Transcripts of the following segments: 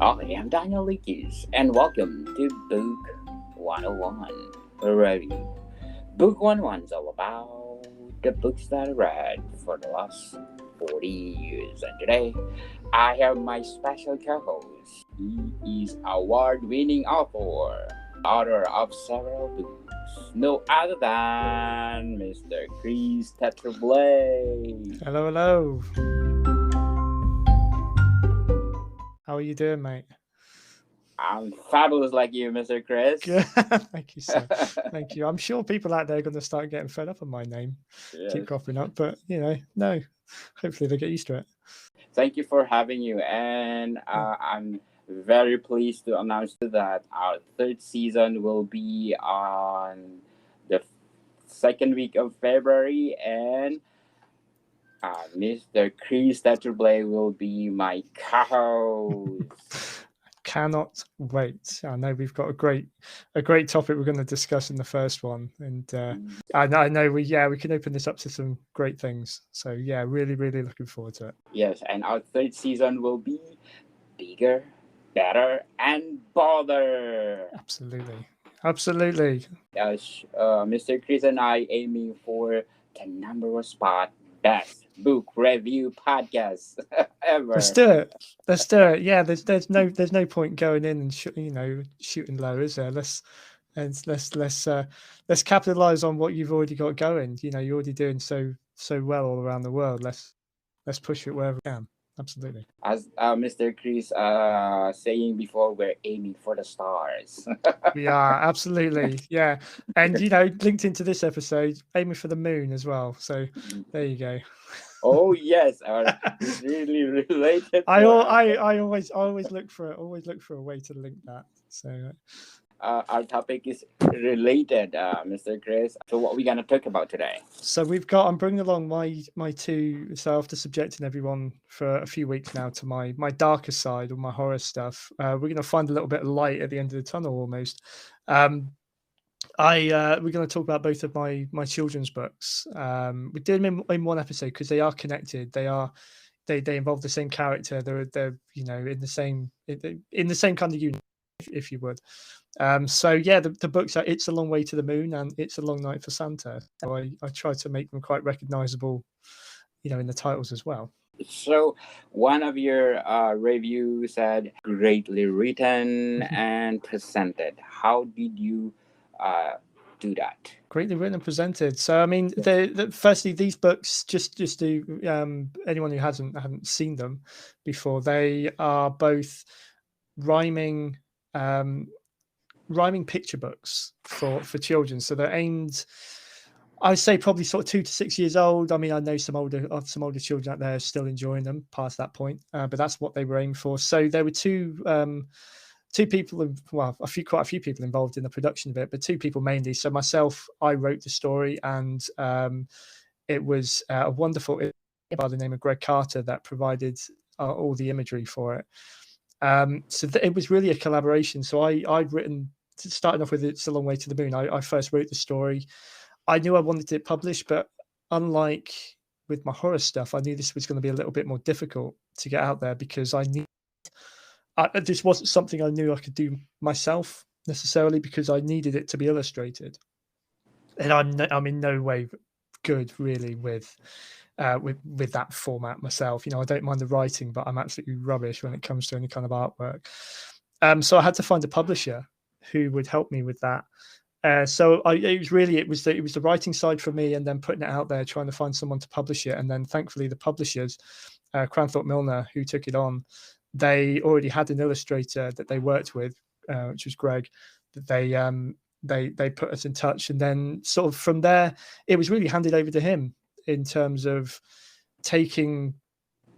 I am Daniel Likis, and welcome to Book 101 Review. Book 101 is all about the books that I read for the last 40 years. And today, I have my special co host. He is award winning author of several books. No other than Mr. Chris Tetreault-Blay. Hello, hello. How are you doing, mate? I'm fabulous like you, Mr. Chris. Good. Thank you, sir. Thank you. I'm sure people out there are going to start getting fed up on my name. Keep Yes. cropping up, but no. Hopefully they get used to it. Thank you for having you, and I'm very pleased to announce that our third season will be on the second week of February, and Mr. Chris Tetreault-Blay will be my co-host. Cannot wait. I know we've got a great topic we're going to discuss in the first one, and I know we can open this up to some great things. So yeah, really looking forward to it. Yes, and our third season will be bigger, better, and bolder. Absolutely. Mr. Chris and I aiming for the number one spot best book review podcast ever. Let's do it. Yeah, there's no point going in and shooting low, is there? Let's capitalize on what you've already got going. You're already doing so well all around the world. Let's push it wherever we can. Absolutely. As Mr. Chris saying before, we're aiming for the stars. We are absolutely, yeah. And linked into this episode, aiming for the moon as well. So there you go. Oh yes, it's really related. I always look for a way to link that. So our topic is related, Mr. Chris. So what are we gonna talk about today? So I'm bringing along my two. So after subjecting everyone for a few weeks now to my darker side or my horror stuff, we're going to find a little bit of light at the end of the tunnel almost. We're going to talk about both of my children's books. We did them in one episode because they are connected. They involve the same character. They're in the same kind of unit, if you would. So yeah, the books are It's a Long Way to the Moon and It's a Long Night for Santa. So I try to make them quite recognizable, in the titles as well. So one of your reviews said greatly written and presented. How did you do that? Greatly written and presented. So I mean, firstly, these books just to anyone who hasn't seen them before, they are both rhyming picture books for children. So they're aimed, I would say, probably sort of 2 to 6 years old. I mean, I know some older children out there still enjoying them past that point, but that's what they were aimed for. So there were two people, quite a few people involved in the production of it, but two people mainly. So myself, I wrote the story, and it was a wonderful by the name of Greg Carter that provided all the imagery for it. So it was really a collaboration. So I'd written, starting off with It's a Long Way to the Moon. I first wrote the story. I knew I wanted it published, but unlike with my horror stuff, I knew this was going to be a little bit more difficult to get out there because this wasn't something I knew I could do myself necessarily, because I needed it to be illustrated, and I'm in no way good really with that format myself. I don't mind the writing, but I'm absolutely rubbish when it comes to any kind of artwork. So I had to find a publisher who would help me with that. So it was the writing side for me, and then putting it out there, trying to find someone to publish it, and then thankfully the publishers, Cranthorpe-Milner, who took it on, they already had an illustrator that they worked with, which was Greg. That they put us in touch, and then sort of from there, it was really handed over to him in terms of taking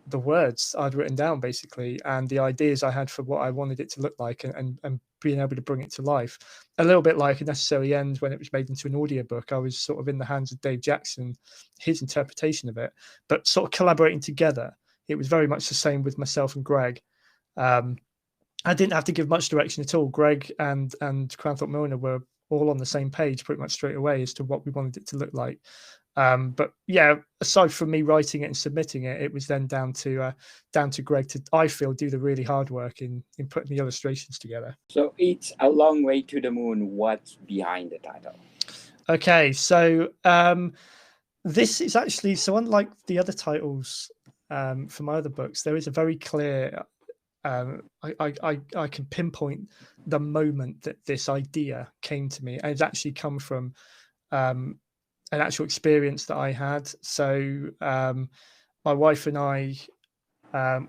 the words I'd written down basically and the ideas I had for what I wanted it to look like, and being able to bring it to life. A little bit like A Necessary End when it was made into an audiobook. I was sort of in the hands of Dave Jackson, his interpretation of it, but sort of collaborating together. It was very much the same with myself and Greg. I didn't have to give much direction at all. Greg and Cranthorpe-Milner were all on the same page pretty much straight away as to what we wanted it to look like. But yeah, aside from me writing it and submitting it, it was then down to Greg to, I feel, do the really hard work in putting the illustrations together. So it's A Long Way to the Moon. What's behind the title? Okay, so this is actually, so unlike the other titles for my other books, there is a very clear. I can pinpoint the moment that this idea came to me, and it's actually come from an actual experience that I had. So my wife and I,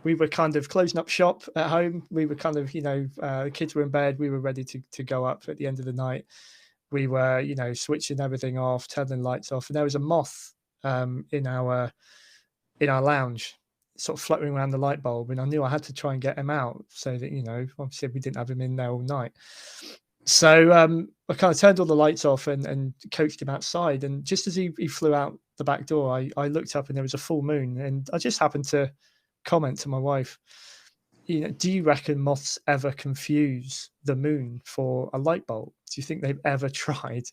we were kind of closing up shop at home. We were kind of, the kids were in bed. We were ready to go up at the end of the night. We were, switching everything off, turning lights off, and there was a moth in our lounge, sort of fluttering around the light bulb, and I knew I had to try and get him out so that, obviously we didn't have him in there all night. So I kind of turned all the lights off and coached him outside, and just as he flew out the back door, I looked up and there was a full moon, and I just happened to comment to my wife, do you reckon moths ever confuse the moon for a light bulb? Do you think they've ever tried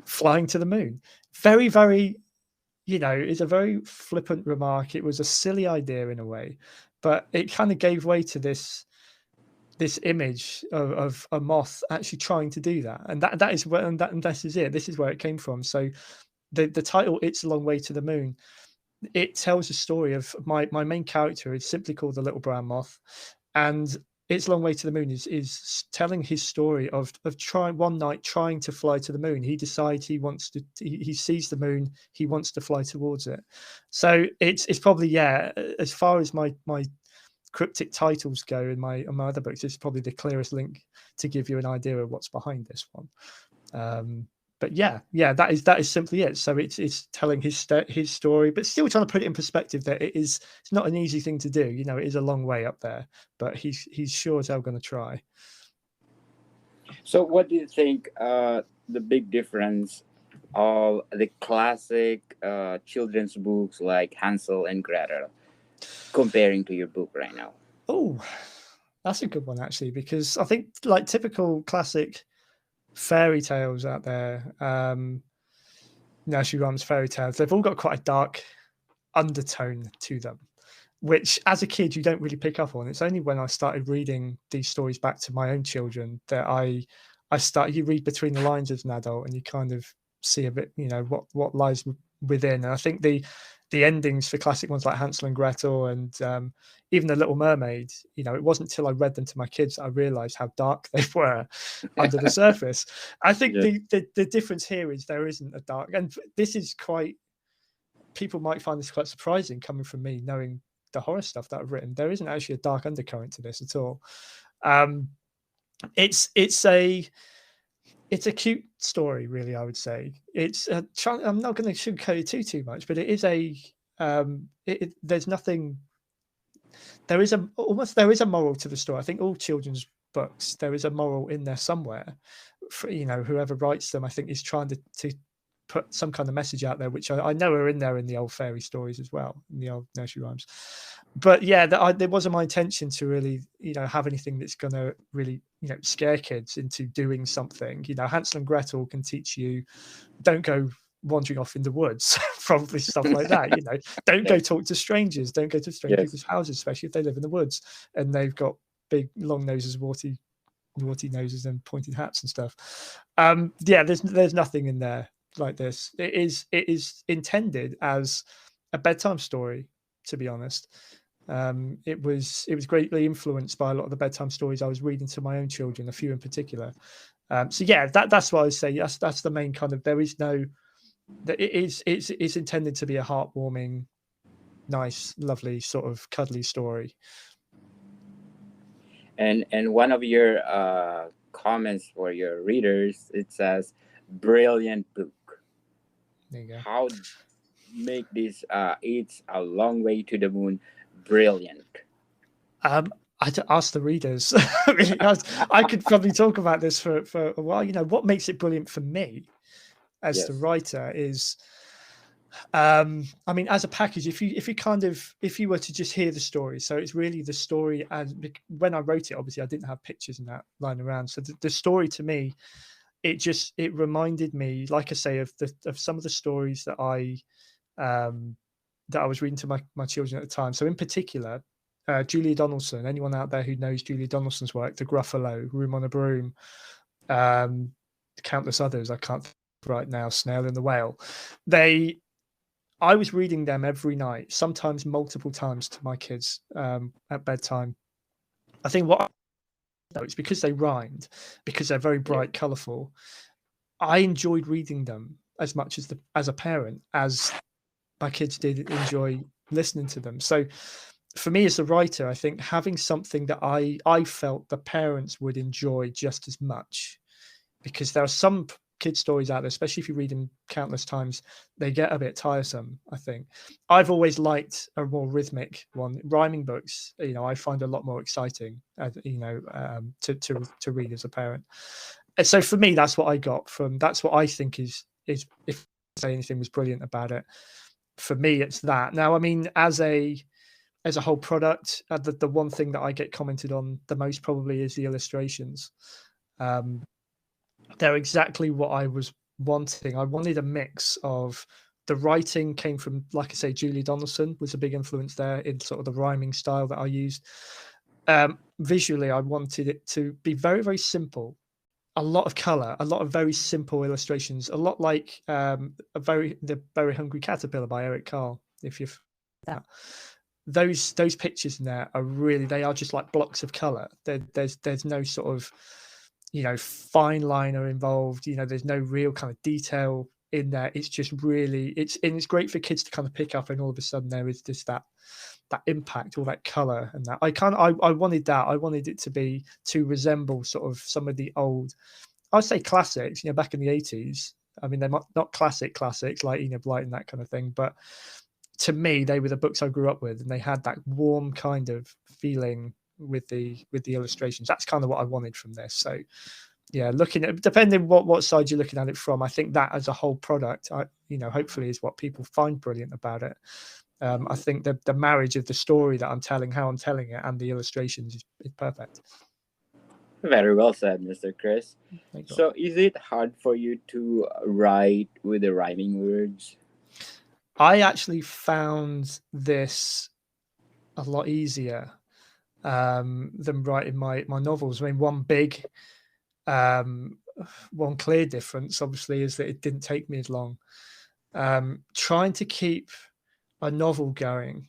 flying to the moon? Very, very, it's a very flippant remark. It was a silly idea in a way, but it kind of gave way to this image of a moth actually trying to do that, and that is where, and this is it. This is where it came from. So the title, It's a Long Way to the Moon, it tells a story of my main character is simply called the Little Brown Moth, and It's a Long Way to the Moon is telling his story of trying one night trying to fly to the moon. He decides he wants to. He sees the moon. He wants to fly towards it. So it's probably, as far as my cryptic titles go in my other books, it's probably the clearest link to give you an idea of what's behind this one. But that is simply it. So it's telling his story, but still trying to put it in perspective that it's not an easy thing to do. It is a long way up there, but he's sure as hell going to try. So what do you think the big difference of the classic children's books like Hansel and Gretel comparing to your book right now? Oh, that's a good one, actually, because I think, like typical classic fairy tales out there, nursery rhymes, fairy tales, they've all got quite a dark undertone to them, which as a kid you don't really pick up on. It's only when I started reading these stories back to my own children that you read between the lines as an adult, and you kind of see a bit, what lies within. And I think the endings for classic ones like Hansel and Gretel and even The Little Mermaid, it wasn't until I read them to my kids that I realized how dark they were under the surface. I think the difference here is there isn't a dark, and this is quite, people might find this quite surprising coming from me, knowing the horror stuff that I've written. There isn't actually a dark undercurrent to this at all. It's a cute story, really. I would say it's. I'm not going to sugarcoat it too much, but it is a. There's nothing. There is a moral to the story. I think all children's books, there is a moral in there somewhere. For, whoever writes them, I think, is trying to put some kind of message out there, which I know are in there in the old fairy stories as well, in the old nursery rhymes. But there wasn't my intention to really, have anything that's going to really, scare kids into doing something. Hansel and Gretel can teach you, don't go wandering off in the woods, probably stuff like that. Don't go talk to strangers, don't go to strange people's houses, especially if they live in the woods and they've got big long noses, warty noses and pointed hats and stuff. There's nothing in there like this. It is intended as a bedtime story, to be honest. It was greatly influenced by a lot of the bedtime stories I was reading to my own children, a few in particular. That's what I would say. That's the main kind of. There is no. It's intended to be a heartwarming, nice, lovely, sort of cuddly story. And one of your comments for your readers, it says, "Brilliant book." There you go. How make this It's a Long Way to the Moon brilliant? I had to ask the readers. I could probably talk about this for a while. What makes it brilliant for me as the writer is, as a package, if you were to just hear the story, so it's really the story. And when I wrote it, obviously I didn't have pictures and that lying around, so the story to me it reminded me, like I say, of some of the stories that I was reading to my children at the time. So in particular, Julia Donaldson. Anyone out there who knows Julia Donaldson's work, The Gruffalo, Room on a Broom, countless others I can't think of right now, Snail and the Whale. I was reading them every night, sometimes multiple times to my kids at bedtime. I think it's because they rhymed, because they're very bright, colourful. I enjoyed reading them as much as a parent as my kids did enjoy listening to them. So for me as a writer, I think having something that I felt the parents would enjoy just as much, because there are some kid stories out there, especially if you read them countless times, they get a bit tiresome. I think I've always liked a more rhythmic one. Rhyming books, I find a lot more exciting, to read as a parent. And so for me, that's what I got from. That's what I think is if I say anything was brilliant about it. For me, it's that. Now, I mean, as a whole product, the one thing that I get commented on the most probably is the illustrations. They're exactly what I was wanting. I wanted a mix of the writing came from, like I say, Julia Donaldson was a big influence there in sort of the rhyming style that I used. Visually, I wanted it to be very, very simple. A lot of color, a lot of very simple illustrations, a lot like the Very Hungry Caterpillar by Eric Carle. If you've that, those pictures in there are really, they are just like blocks of color. There's no sort of fine liner involved. There's no real kind of detail in there. It's just really it's great for kids to kind of pick up, and all of a sudden there is just that impact, all that color, and that I wanted that. I wanted it to resemble sort of some of the old, I'd say classics, back in the 80s. I mean, they're not classics like Blight and that kind of thing, but to me they were the books I grew up with, and they had that warm kind of feeling with the illustrations. That's kind of what I wanted from this. So yeah, looking at, depending what side you're looking at it from, I think that as a whole product, hopefully is what people find brilliant about it. I think the marriage of the story that I'm telling, how I'm telling it, and the illustrations is perfect. Very well said, Mr. Chris. So, is it hard for you to write with the rhyming words? I actually found this a lot easier than writing my novels. I mean, one clear difference, obviously, is that it didn't take me as long. Trying to keep a novel going,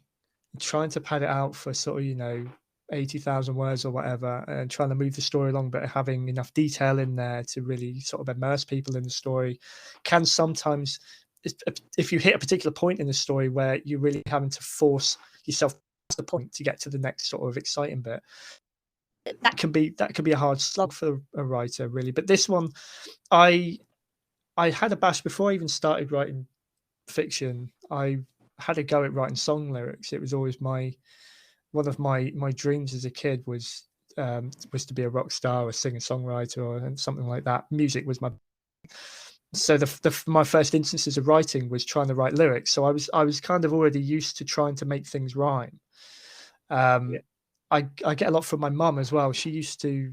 trying to pad it out for sort of 80,000 words or whatever, and trying to move the story along, but having enough detail in there to really sort of immerse people in the story, can sometimes, if you hit a particular point in the story where you're really having to force yourself past the point to get to the next sort of exciting bit, that can be a hard slug for a writer, really. But this one, I had a bash before I even started writing fiction. I had a go at writing song lyrics. It was always one of my dreams as a kid was to be a rock star, a singer-songwriter, or something like that. Music was my. So my first instances of writing was trying to write lyrics. So I was kind of already used to trying to make things rhyme. I get a lot from my mum as well. She used to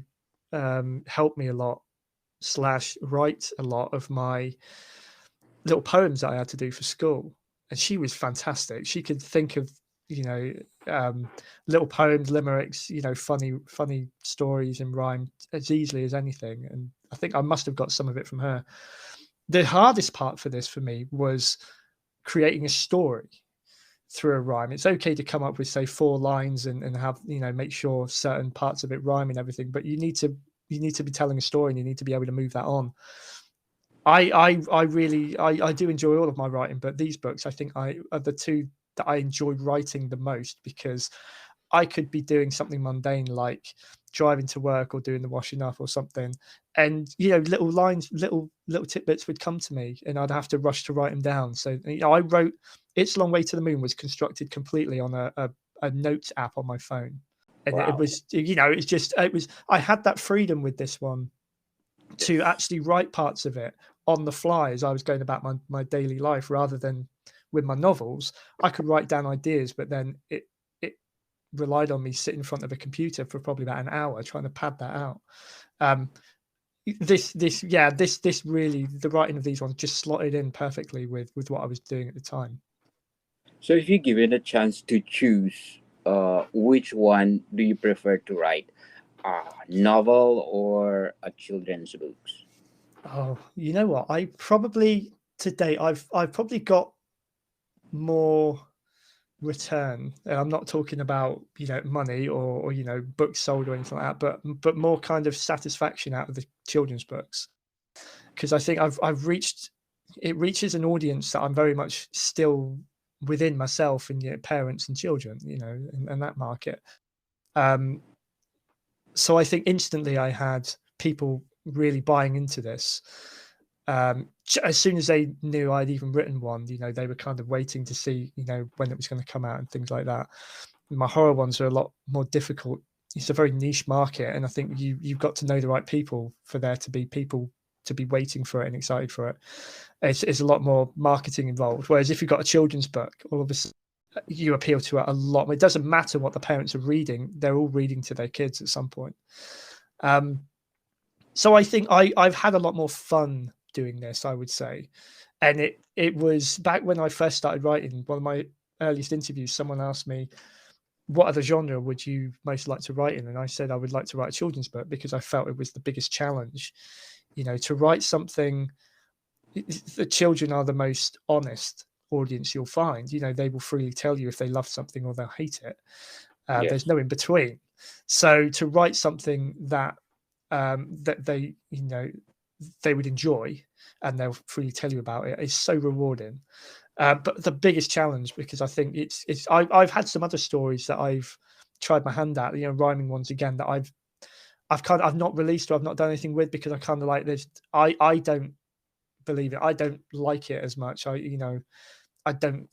help me a lot, / write a lot of my little poems that I had to do for school. And she was fantastic. She could think of little poems, limericks, funny stories and rhyme as easily as anything. And I think I must have got some of it from her. The hardest part for this for me was creating a story through a rhyme. It's okay to come up with, say, 4 lines and have, make sure certain parts of it rhyme and everything, but you need to be telling a story, and you need to be able to move that on. I do enjoy all of my writing, but these books, I think, are the two that I enjoyed writing the most, because I could be doing something mundane like driving to work or doing the washing up or something, and little lines, little tidbits would come to me, and I'd have to rush to write them down. So I wrote It's a Long Way to the Moon was constructed completely on a notes app on my phone, and wow. It was I had that freedom with this one to actually write parts of it on the fly as I was going about my daily life, rather than with my novels. I could write down ideas, but then it relied on me sitting in front of a computer for probably about an hour trying to pad that out. this really, the writing of these ones just slotted in perfectly with what I was doing at the time. So if you're given a chance to choose, which one do you prefer to write? A novel or a children's books? Oh, you know what? I probably today I've probably got more return, and I'm not talking about money or books sold or anything like that, but more kind of satisfaction out of the children's books, because I think I've reached it reaches an audience that I'm very much still within myself and parents and children, and that market. So I think instantly I had people really buying into this. As soon as they knew I'd even written one, they were kind of waiting to see, when it was going to come out and things like that. My horror ones are a lot more difficult. It's a very niche market, and I think you've got to know the right people for there to be people to be waiting for it and excited for it. It's a lot more marketing involved. Whereas if you've got a children's book, all of a sudden you appeal to it a lot. It doesn't matter what the parents are reading; they're all reading to their kids at some point. So I think I've had a lot more fun doing this, I would say. And it was back when I first started writing, one of my earliest interviews, someone asked me, what other genre would you most like to write in? And I said I would like to write a children's book because I felt it was the biggest challenge. To write something, the children are the most honest audience you'll find. They will freely tell you if they love something or they'll hate it. Yes. There's no in between. So to write something that that they would enjoy and they'll freely tell you about it is so rewarding. But the biggest challenge, because I think I've had some other stories that I've tried my hand at, rhyming ones again, that I've not released or I've not done anything with, because I kind of like this. I don't believe it. I don't like it as much.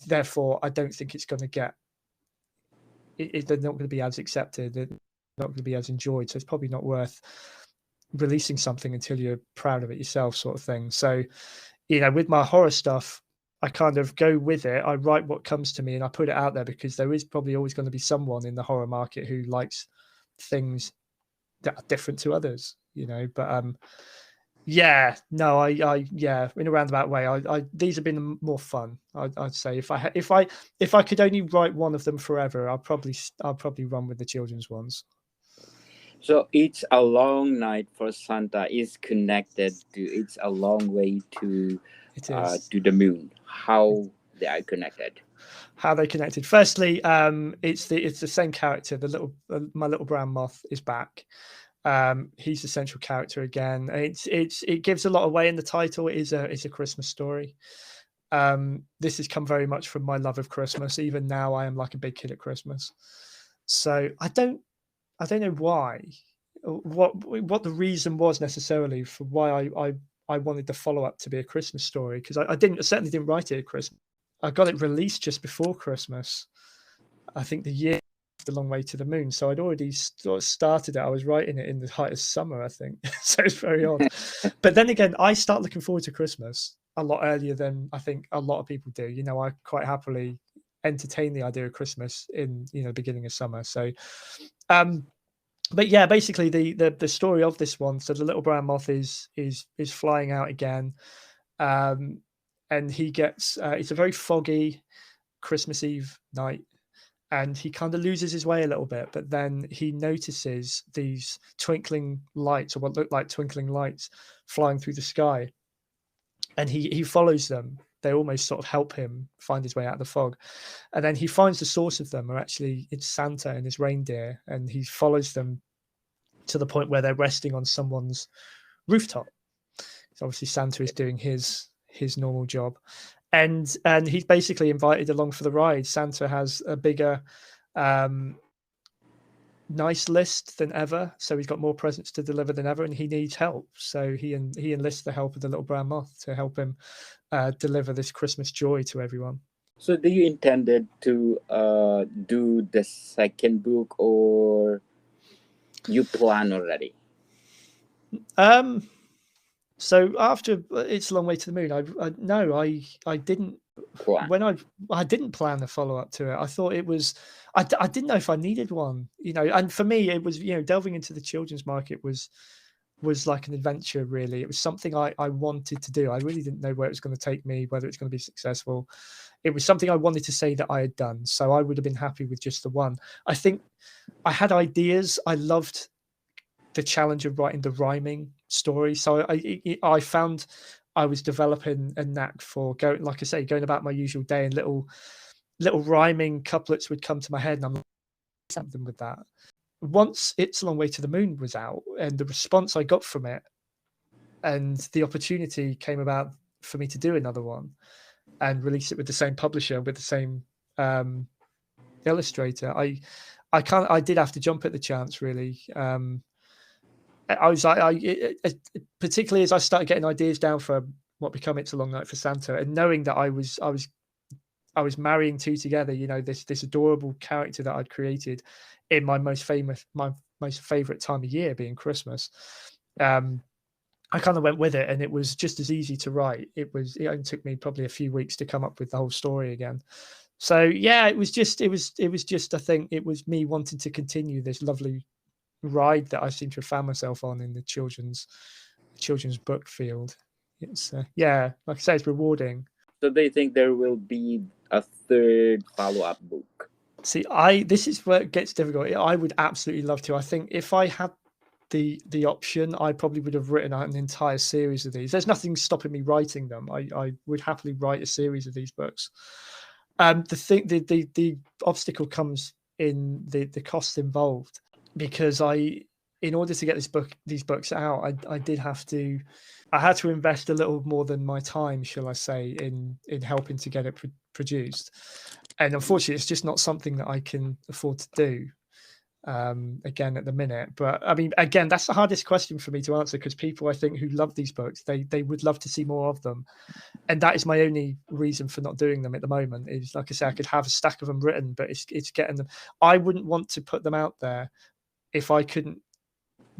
Therefore I don't think it's going to get they're not going to be as accepted. They're not going to be as enjoyed. So it's probably not worth releasing something until you're proud of it yourself, sort of thing. So, with my horror stuff, I kind of go with it. I write what comes to me and I put it out there, because there is probably always going to be someone in the horror market who likes things that are different to others, but yeah, no, I in a roundabout way, these have been more fun. I'd say if I could only write one of them forever, I'll probably run with the children's ones. So It's a Long Night for Santa is connected to It's a Long Way to the Moon. How they are connected? How they connected? Firstly, it's the same character. My little brown moth is back. He's the central character again. It gives a lot away in the title. It's a Christmas story. This has come very much from my love of Christmas. Even now, I am like a big kid at Christmas. So I don't know why, what the reason was necessarily for why I wanted the follow up to be a Christmas story, because I certainly didn't write it at Christmas. I got it released just before Christmas. I think the year The Long Way to the Moon. So I'd already started it. I was writing it in the height of summer, I think. So it's very odd. But then again, I start looking forward to Christmas a lot earlier than I think a lot of people do. I quite happily entertain the idea of Christmas in the beginning of summer. So but yeah, basically the story of this one, so the little brown moth is flying out again, and he gets it's a very foggy Christmas Eve night, and he kind of loses his way a little bit, but then he notices these twinkling lights, or what look like twinkling lights, flying through the sky, and he follows them. They almost sort of help him find his way out of the fog. And then he finds the source of them it's Santa and his reindeer, and he follows them to the point where they're resting on someone's rooftop. So obviously Santa is doing his normal job. And he's basically invited along for the ride. Santa has a bigger nice list than ever, so he's got more presents to deliver than ever, and he needs help. So he enlists the help of the little brown moth to help him deliver this Christmas joy to everyone. So do you intended to do the second book, or you plan already? So after It's a Long Way to the Moon, I didn't. Plan. When I didn't plan the follow up to it, I thought it was. I didn't know if I needed one, and for me, it was delving into the children's market was was like an adventure, really. It was something I wanted to do. I really didn't know where it was going to take me, whether it's going to be successful. It was something I wanted to say that I had done. So I would have been happy with just the one. I think I had ideas. I loved the challenge of writing the rhyming story. So I found I was developing a knack for going, like I say, going about my usual day, and little rhyming couplets would come to my head, and I'm like, something with that. Once It's a Long Way to the Moon was out, and the response I got from it, and the opportunity came about for me to do another one and release it with the same publisher, with the same illustrator, I did have to jump at the chance, really. I was particularly as I started getting ideas down for what become It's a Long Night for Santa, and knowing that I was marrying two together, this adorable character that I'd created in my most favorite time of year, being Christmas. I kind of went with it, and it was just as easy to write. It only took me probably a few weeks to come up with the whole story again. So yeah, it was just I think it was me wanting to continue this lovely ride that I seem to have found myself on in the children's book field. It's yeah, like I say, it's rewarding. So they think there will be a third follow-up book. See, this is where it gets difficult. I would absolutely love to. I think if I had the option, I probably would have written out an entire series of these. There's nothing stopping me writing them. I would happily write a series of these books. The obstacle comes in the cost involved, because in order to get these books out, I had to invest a little more than my time, shall I say, in helping to get it produced. And unfortunately, it's just not something that I can afford to do again at the minute. But I mean, again, that's the hardest question for me to answer, because people, I think, who love these books, they would love to see more of them. And that is my only reason for not doing them at the moment. Is, like I say, I could have a stack of them written, but it's getting them. I wouldn't want to put them out there if I couldn't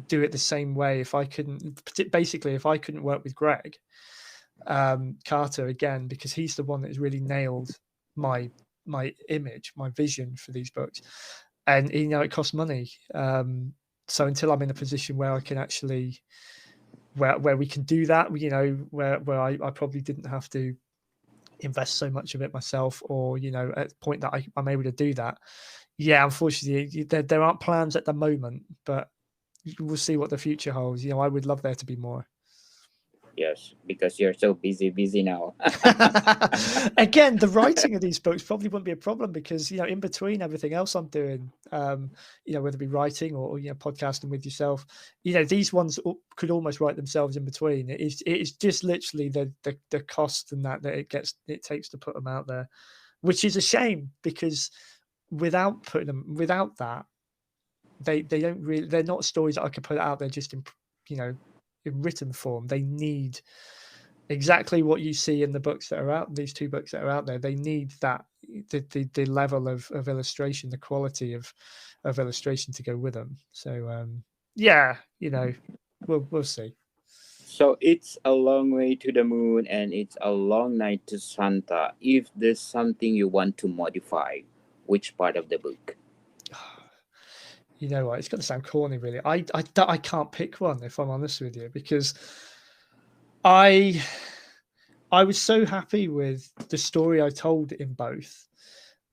do it the same way. If I couldn't work with Greg Carter again, because he's the one that's really nailed my image, my vision for these books. And it costs money. So until I'm in a position where I can actually, where we can do that, where I probably didn't have to invest so much of it myself, or at the point that I'm able to do that. Yeah, unfortunately, there aren't plans at the moment, but we'll see what the future holds. I would love there to be more. Yes, because you're so busy now. Again, the writing of these books probably wouldn't be a problem, because in between everything else I'm doing, whether it be writing or podcasting with yourself, these ones could almost write themselves in between. It is just literally the cost and that it takes to put them out there, which is a shame, because without that, they don't really, they're not stories that I could put out there just in written form. They need exactly what you see in the books that are out, these two books that are out there. They need that the level of illustration, the quality of illustration to go with them. So yeah, we'll see. So It's a Long Way to the Moon and It's a Long Night to Santa. If there's something you want to modify, which part of the book? You know what? It's going to sound corny, really. I can't pick one, if I'm honest with you, because I was so happy with the story I told in both.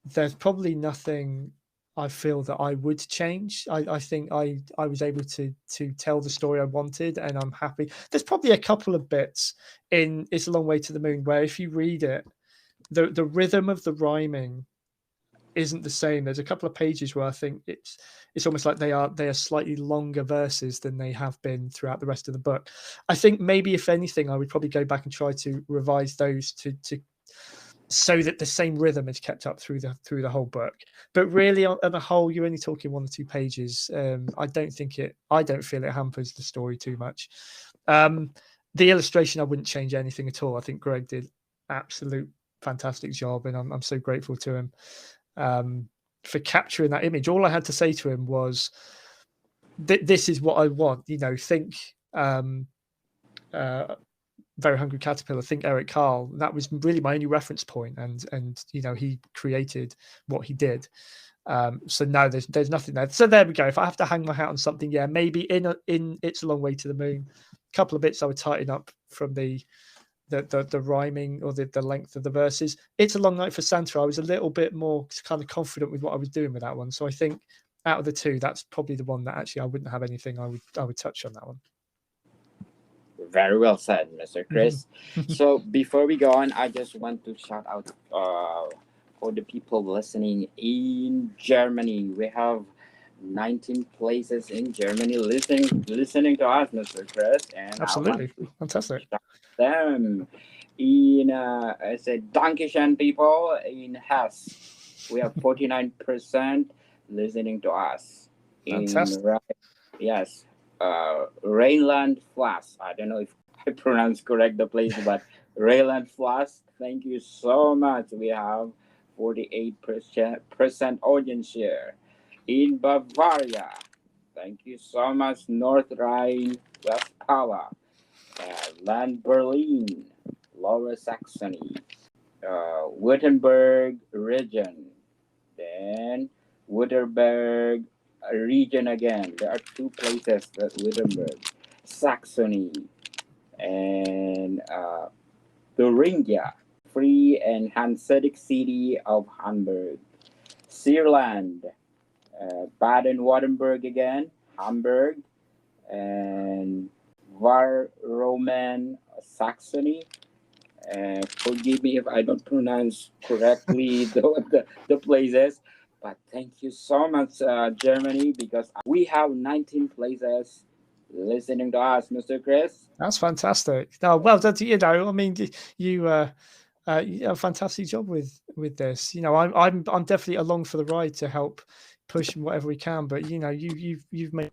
There's probably nothing I feel that I would change. I think I was able to tell the story I wanted, and I'm happy. There's probably a couple of bits in It's a Long Way to the Moon where, if you read it, the rhythm of the rhyming isn't the same. There's a couple of pages where I think it's almost like they are slightly longer verses than they have been throughout the rest of the book. I think maybe, if anything, I would probably go back and try to revise those to so that the same rhythm is kept up through the whole book. But really, on a whole, you're only talking 1 or 2 pages. I don't feel it hampers the story too much. The illustration, I wouldn't change anything at all. I think Greg did absolute fantastic job, and I'm so grateful to him for capturing that image. All I had to say to him was, this is what I want. Think Very Hungry Caterpillar, think Eric Carle. That was really my only reference point, and he created what he did. So no, there's nothing there. So there we go. If I have to hang my hat on something, yeah, maybe in It's a Long Way to the Moon, a couple of bits I would tighten up from the rhyming or the length of the verses. It's a Long Night for Santa, I was a little bit more kind of confident with what I was doing with that one. So I think out of the two, that's probably the one that actually I wouldn't have anything I would touch on that one. Very well said, Mr. Chris. So before we go on, I just want to shout out for the people listening in Germany. We have 19 places in Germany listening to us, Mr. Chris, and Absolutely. I want to Fantastic. shout them in I said Dankeschön people in Hesse. We have 49% listening to us Fantastic. yes, Rheinland Flash. I don't know if I pronounce correct the place, but Rheinland Flash. Thank you so much. We have 48% audience share in Bavaria. Thank you so much, North Rhine Westphalia, Land Berlin, Lower Saxony, Württemberg region, then Württemberg region again. There are two places that Württemberg, Saxony, and Thuringia, Free and Hanseatic city of Hamburg, Seerland, Baden-Württemberg again, Hamburg, and Var Roman Saxony. Forgive me if I don't pronounce correctly the places, but thank you so much, Germany, because we have 19 places listening to us, Mr. Chris. That's fantastic. No, well done to you. I mean, you a fantastic job with this. I'm definitely along for the ride to help push whatever we can. But you've made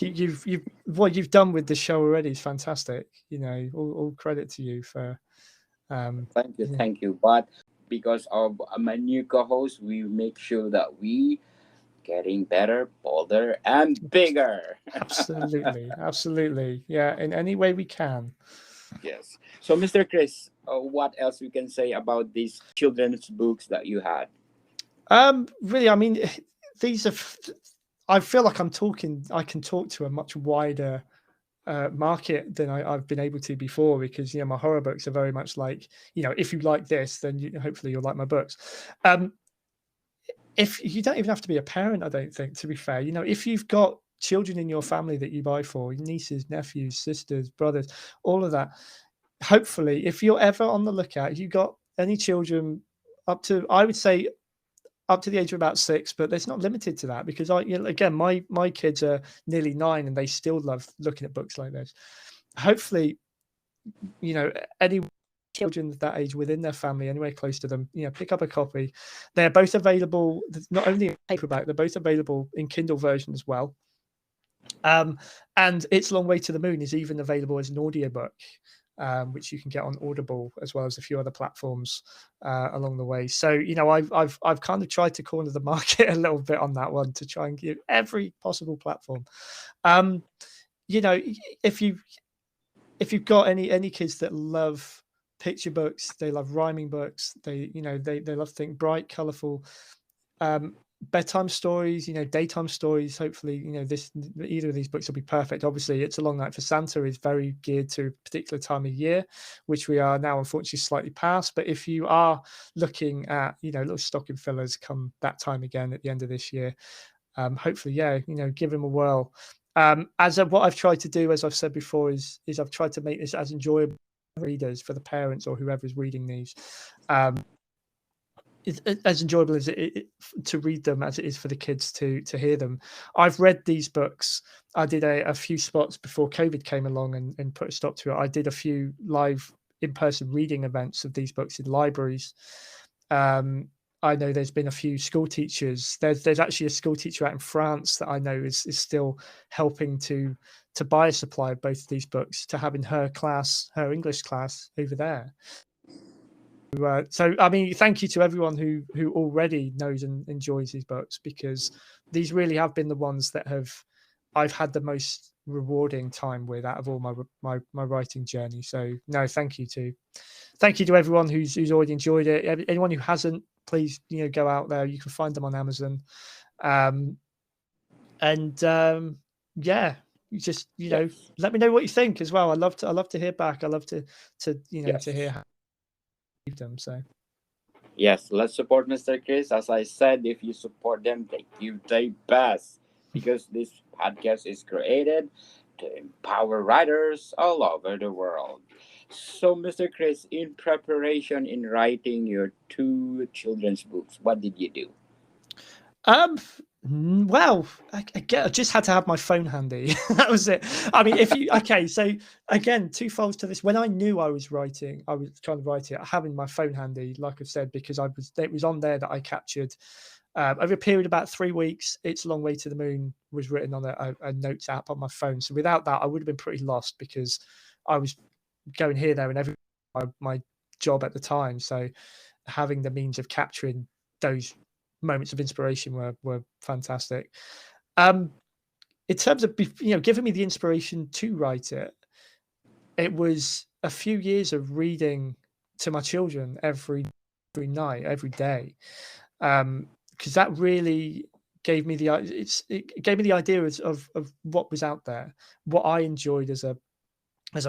you've what you've done with the show already is fantastic. All credit to you for. Thank you. But because of my new co-host, we make sure that we getting better, bolder, and bigger. Absolutely. Yeah, in any way we can. Yes. So, Mr. Chris, what else we can say about these children's books that you had? Really, I mean, these are. I feel like I can talk to a much wider market than I've been able to before, because my horror books are very much like, if you like this, then hopefully you'll like my books. If you don't even have to be a parent, I don't think, to be fair. If you've got children in your family that you buy for, nieces, nephews, sisters, brothers, all of that, hopefully, if you're ever on the lookout, if you've got any children up to, I would say, up to the age of about 6, but it's not limited to that, because again, my kids are nearly 9 and they still love looking at books like this. Hopefully, any children that age within their family, anywhere close to them, pick up a copy. They're both available, not only in paperback, they're both available in Kindle version as well. And It's a Long Way to the Moon is even available as an audiobook, which you can get on Audible, as well as a few other platforms along the way. So I've kind of tried to corner the market a little bit on that one, to try and give every possible platform. If you've got any kids that love picture books, they love rhyming books, they love think bright, colorful, bedtime stories, daytime stories. Hopefully, either of these books will be perfect. Obviously, It's a Long Night for Santa is very geared to a particular time of year, which we are now unfortunately slightly past. But if you are looking at little stocking fillers come that time again at the end of this year, hopefully, give them a whirl. What I've tried to do, as I've said before, is I've tried to make this as enjoyable for readers, for the parents or whoever is reading these. It's as enjoyable as it to read them as it is for the kids to hear them. I've read these books. I did a few spots before COVID came along and put a stop to it. I did a few live in-person reading events of these books in libraries. I know there's been a few school teachers. There's actually a school teacher out in France that I know is still helping to buy a supply of both of these books to have in her English class over there. So, I mean, thank you to everyone who already knows and enjoys these books, because these really have been the ones that have I've had the most rewarding time with out of all my writing journey. So no, thank you to everyone who's already enjoyed it. Anyone who hasn't, please go out there. You can find them on Amazon. And yeah, you just Yes. let me know what you think as well. I love to hear back. I love to to hear Yes. how you them. So Yes, let's support Mr. Chris. As I said, if you support them, they give their best because this podcast is created to empower writers all over the world. So, Mr. Chris, in preparation in writing your two children's books, what did you do? um well, I just had to have my phone handy. That was it. I mean, if you okay, so again, two folds to this. When I knew I was trying to write it, having my phone handy, like I've said, because it was on there that I captured over a period of about 3 weeks. It's a Long Way to the Moon was written on a notes app on my phone. So without that, I would have been pretty lost because I was going here, there, and everywhere. My job at the time. So having the means of capturing those moments of inspiration were fantastic. In terms of giving me the inspiration to write it, it was a few years of reading to my children every night, every day, because that really gave me it gave me the idea of what was out there, what I enjoyed as a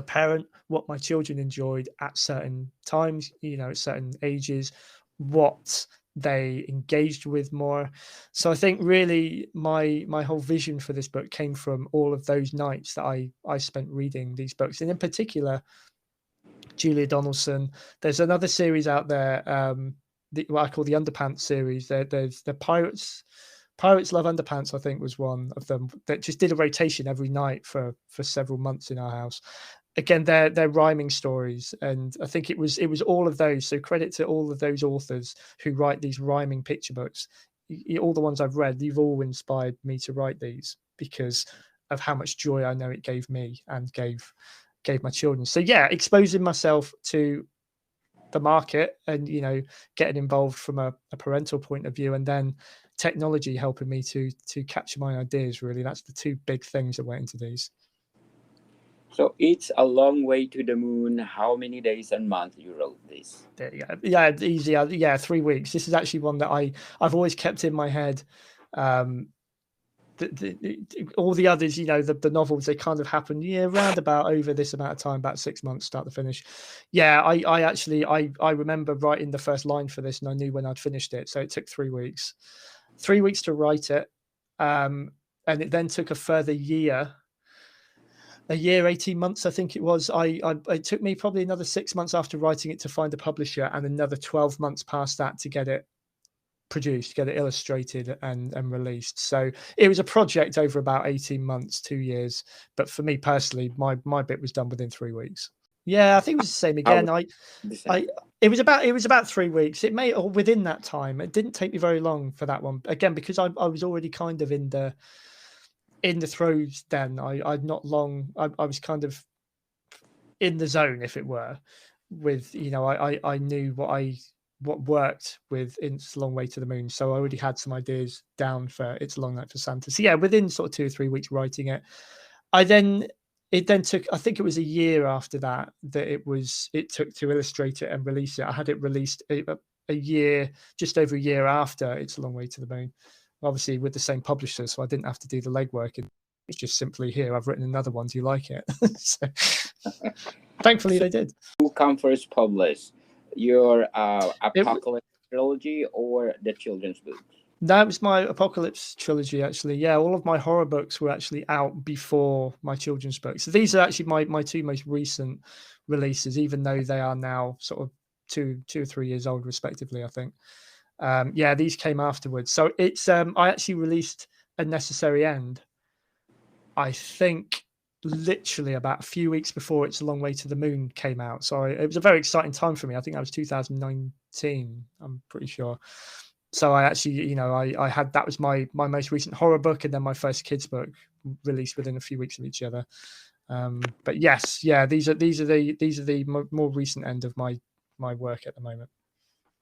parent, what my children enjoyed at certain times, at certain ages, what they engaged with more. So I think really my whole vision for this book came from all of those nights that I spent reading these books, and in particular Julia Donaldson. There's another series out there, what I call the Underpants series. There's the Pirates Love Underpants, I think, was one of them that just did a rotation every night for several months in our house. Again, they're rhyming stories, and I think it was all of those. So credit to all of those authors who write these rhyming picture books. All the ones I've read, you've all inspired me to write these because of how much joy I know it gave me and gave my children. So yeah, exposing myself to the market and getting involved from a parental point of view, and then technology helping me to capture my ideas. Really, that's the two big things that went into these. So, it's a long way to the moon. How many days and months you wrote this? There you go. Yeah, easy. Yeah, 3 weeks. This is actually one that I've always kept in my head. All the others, the novels, they kind of happen, round about over this amount of time, about 6 months, start to finish. Yeah, I actually remember writing the first line for this, and I knew when I'd finished it. So it took 3 weeks, 3 weeks to write it, and it then took a further year, 18 months, I think it was. It took me probably another 6 months after writing it to find a publisher, and another 12 months past that to get it produced, get it illustrated and released. So it was a project over about 18 months, 2 years. But for me personally, my bit was done within 3 weeks. Yeah, I think it was the same again. It was about 3 weeks. It may, or within that time, it didn't take me very long for that one. Again, because I was already kind of in the throes then. I'd not long, I was kind of in the zone, if it were, with, I knew what worked with It's a Long Way to the Moon. So I already had some ideas down for It's a Long Night for Santa. So yeah, within sort of 2 or 3 weeks writing it, it then took, I think it was a year after that it took to illustrate it and release it. I had it released a year, just over a year after It's a Long Way to the Moon, obviously with the same publisher, so I didn't have to do the legwork. It's just simply, here, I've written another one. Do you like it? So, thankfully, So, they did. who come first publish your It, Apocalypse trilogy or the children's book? That was my Apocalypse trilogy, actually. Yeah, all of my horror books were actually out before my children's books. So these are actually my two most recent releases, even though they are now sort of two or 3 years old, respectively, I think. Yeah, these came afterwards. So it's I actually released A Necessary End, I think, literally about a few weeks before It's a Long Way to the Moon came out. So it was a very exciting time for me. I think that was 2019, I'm pretty sure. So I actually, I had, that was my most recent horror book, and then my first kids book released within a few weeks of each other. But yes, yeah, these are the more recent end of my work at the moment.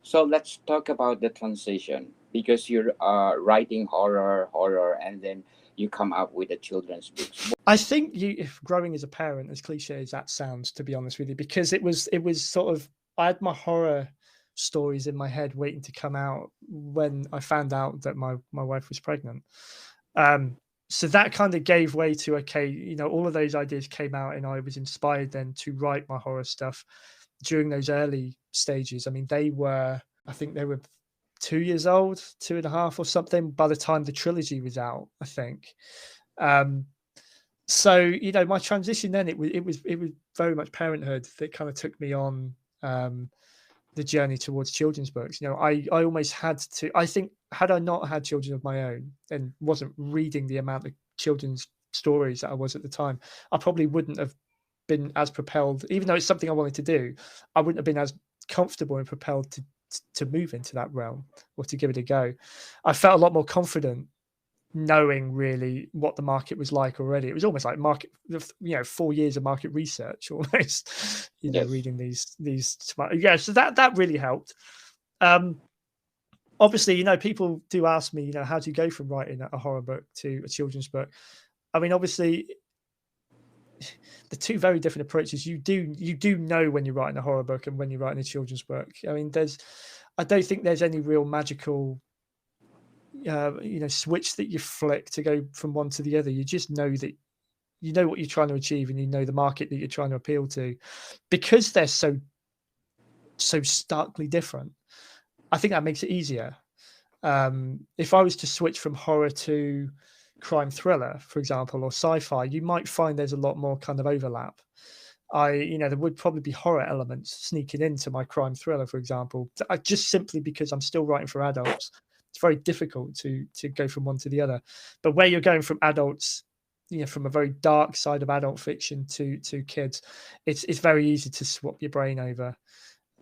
So let's talk about the transition because you're writing horror, and then you come up with the children's books? I think if growing as a parent, as cliche as that sounds, to be honest with you, because it was sort of, I had my horror stories in my head waiting to come out when I found out that my wife was pregnant. So that kind of gave way to, okay, you know, all of those ideas came out, and I was inspired then to write my horror stuff during those early stages. I mean, I think they were 2 years old, 2.5 or something by the time the trilogy was out, I think. So, you know, my transition then, it was very much parenthood that kind of took me on the journey towards children's books. You know, I almost had to, I think, had I not had children of my own and wasn't reading the amount of children's stories that I was at the time, I probably wouldn't have been as propelled, even though it's something I wanted to do. I wouldn't have been as comfortable and propelled to move into that realm or to give it a go. I felt a lot more confident knowing really what the market was like already. It was almost like 4 years of market research almost, you know, Yes. reading these so that really helped. Obviously, you know, people do ask me, you know, how do you go from writing a horror book to a children's book? I mean, obviously, the two very different approaches. You do know when you're writing a horror book and when you're writing a children's book. I mean, I don't think there's any real magical you know, switch that you flick to go from one to the other. You just know that you know what you're trying to achieve, and you know the market that you're trying to appeal to, because they're so starkly different. I think that makes it easier. If I was to switch from horror to crime thriller, for example, or sci-fi, you might find there's a lot more kind of overlap. You know, there would probably be horror elements sneaking into my crime thriller, for example, just simply because I'm still writing for adults. It's very difficult to go from one to the other. But where you're going from adults, you know, from a very dark side of adult fiction to kids, it's very easy to swap your brain over,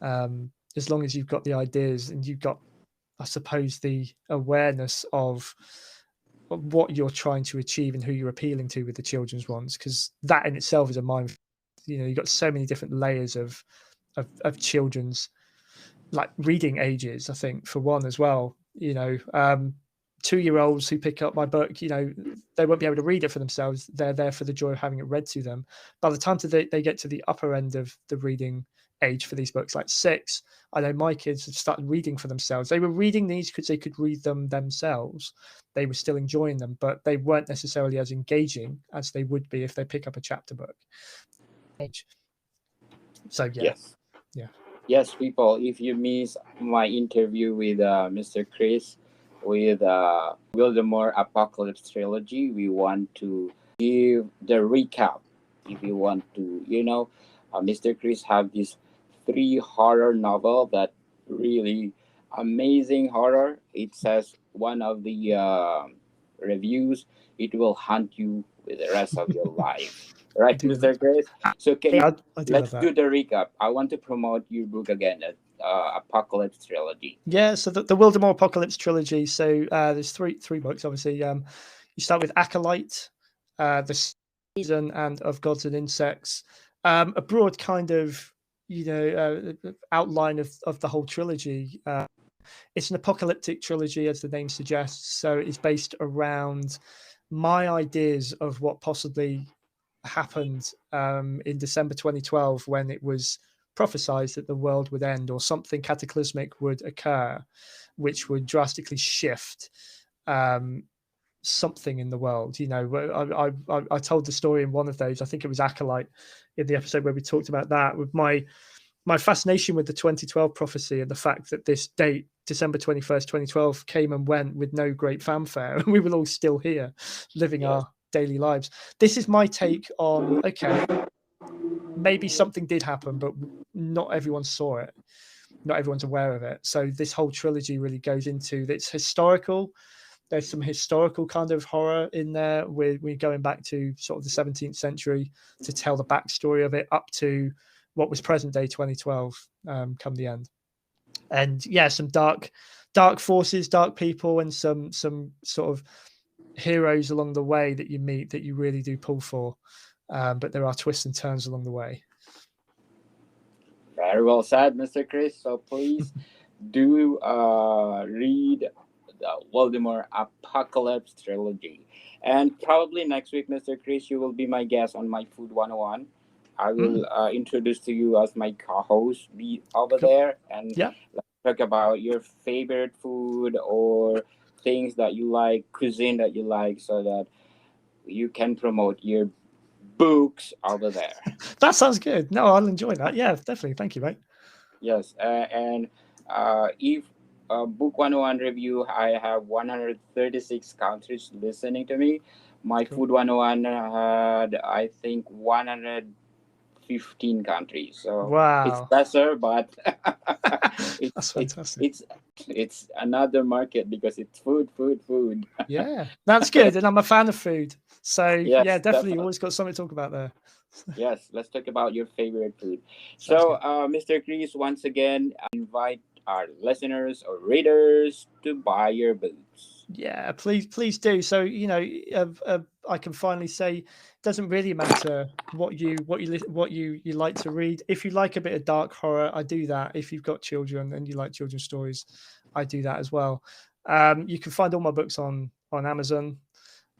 as long as you've got the ideas and you've got, I suppose, the awareness of what you're trying to achieve and who you're appealing to with the children's ones, because that in itself is a mind. You know, you've got so many different layers of children's, like, reading ages, I think, for one as well. You know, 2-year-olds who pick up my book, you know, they won't be able to read it for themselves. They're there for the joy of having it read to them. By the time they get to the upper end of the reading age for these books, like 6, I know my kids have started reading for themselves. They were reading these because they could read them themselves. They were still enjoying them, but they weren't necessarily as engaging as they would be if they pick up a chapter book. So yeah. Yes, people, if you miss my interview with Mr. Chris with Wildemore Apocalypse Trilogy, we want to give the recap. If you want to, you know, Mr. Chris have this 3 horror novel that really amazing horror. It says one of the reviews, it will haunt you with the rest of your life. Right, Mr. Chris? So let's do the recap. I want to promote your book again, Apocalypse Trilogy. Yeah, so the Wildemore Apocalypse Trilogy. So there's three books, obviously. You start with Acolyte, The Season, and Of Gods and Insects. A broad kind of, you know, outline of the whole trilogy. It's an apocalyptic trilogy, as the name suggests. So it's based around my ideas of what possibly happened in December 2012, when it was prophesized that the world would end or something cataclysmic would occur, which would drastically shift something in the world. You know, I told the story in one of those, I think it was Acolyte, in the episode where we talked about that, with my fascination with the 2012 prophecy and the fact that this date, December 21st, 2012, came and went with no great fanfare, and we were all still here living our daily lives. This is my take on, okay, maybe something did happen, but not everyone saw it. Not everyone's aware of it. So this whole trilogy really goes into, it's historical. There's some historical kind of horror in there. We're going back to sort of the 17th century to tell the backstory of it up to what was present day 2012 come the end. And yeah, some dark forces, dark people, and some sort of heroes along the way that you meet that you really do pull for. But there are twists and turns along the way. Very well said, Mr. Chris. So please do read the Wildemore Apocalypse Trilogy. And probably next week, Mr. Chris, you will be my guest on my Food 101. I Mm, will introduce to you as my co-host. Be over cool. there and Yeah. let's talk about your favorite food or things that you like, cuisine that you like, so that you can promote your books over there. That sounds good. No, I'll enjoy that. Yeah, definitely. Thank you, mate. Yes, and if Book 101 review, I have 136 countries listening to me. My Cool. Food 101 had, I think, 115 countries. So it's Wow. lesser, but it's That's it's fantastic. it's it's another market because it's food, food, food. Yeah, that's good. And I'm a fan of food. So yeah, Yes, definitely definitely. always got something to talk about there. Yes, let's talk about your favorite food. Sounds So, good. Mr. Chris, once again, invite our listeners or readers to buy your books. Yeah, please do. So I can finally say, it doesn't really matter what you like to read. If you like a bit of dark horror, I do that. If you've got children and you like children's stories, I do that as well. You can find all my books on Amazon.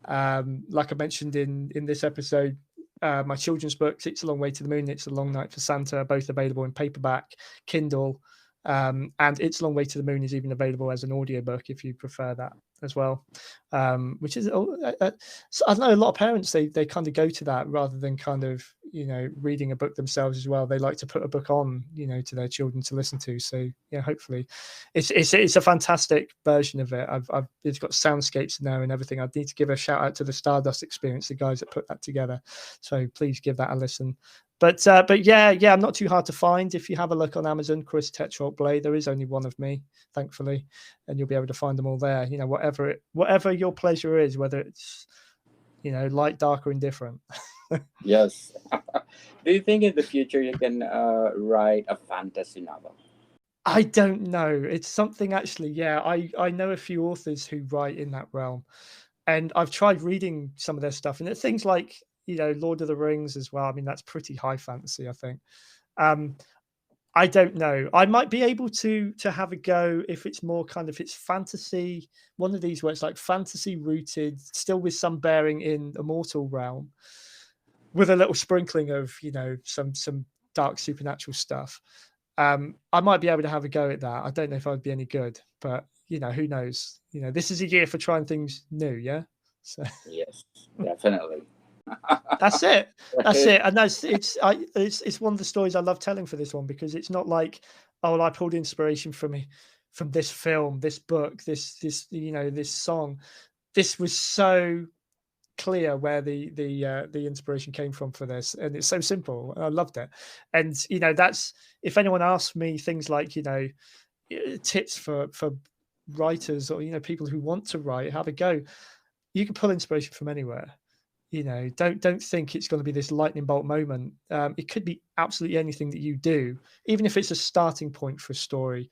Like I mentioned in this episode, my children's books, It's a Long Way to the Moon, It's a Long Night for Santa, are both available in paperback, Kindle, and It's a Long Way to the Moon is even available as an audiobook if you prefer that as well. Which is so I know a lot of parents, they kind of go to that rather than kind of reading a book themselves as well. They like to put a book on to their children to listen to. So yeah, hopefully it's a fantastic version of it. I've it's got soundscapes in there and everything. I need to give a shout out to the Stardust Experience, the guys that put that together. So please give that a listen. But yeah, I'm not too hard to find. If you have a look on Amazon, Chris Tetreault-Blay, there is only one of me, thankfully, and you'll be able to find them all there. Whatever your pleasure is, whether it's light, dark, or indifferent. Yes. Do you think in the future you can write a fantasy novel? I don't know. It's something actually. Yeah, I know a few authors who write in that realm, and I've tried reading some of their stuff, and it's things like Lord of the Rings as well. I mean, that's pretty high fantasy, I think. Um, I don't know. I might be able to have a go if it's more kind of it's fantasy. One of these where it's like fantasy rooted, still with some bearing in a mortal realm, with a little sprinkling of some dark supernatural stuff. I might be able to have a go at that. I don't know if I'd be any good, but who knows? This is a year for trying things new. Yeah. So Yes, definitely. that's it. That's it. And it's one of the stories I love telling for this one because it's not like, oh, well, I pulled inspiration from this film, this book, this song. This was so clear where the inspiration came from for this, and it's so simple. I loved it. And that's, if anyone asks me things like tips for writers or people who want to write, have a go. You can pull inspiration from anywhere. Don't think it's going to be this lightning bolt moment. It could be absolutely anything that you do, even if it's a starting point for a story.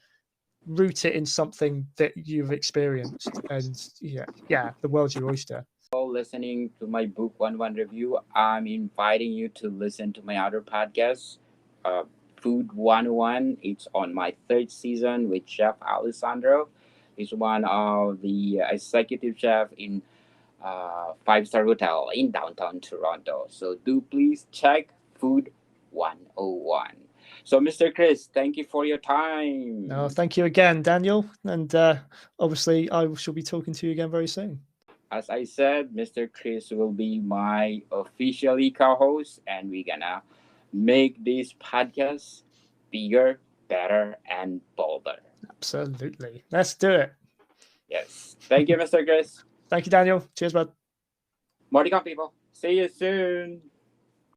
Root it in something that you've experienced, and the world's your oyster. All listening to my book 101 review, I'm inviting you to listen to my other podcast, uh, Food 101. It's on my third season with Chef Alessandro. He's one of the executive chef in five-star hotel in downtown Toronto. So do please check Food 101. So, Mr. Chris, thank you for your No, time. thank you again, Daniel, and obviously I shall be talking to you again very soon. As I said, Mr. Chris will be my officially co-host, and we're gonna make this podcast bigger, better, and bolder. Absolutely, let's do it. Yes. Thank you, Mr. Chris. Thank you, Daniel. Cheers, bud. More to come, people. See you soon.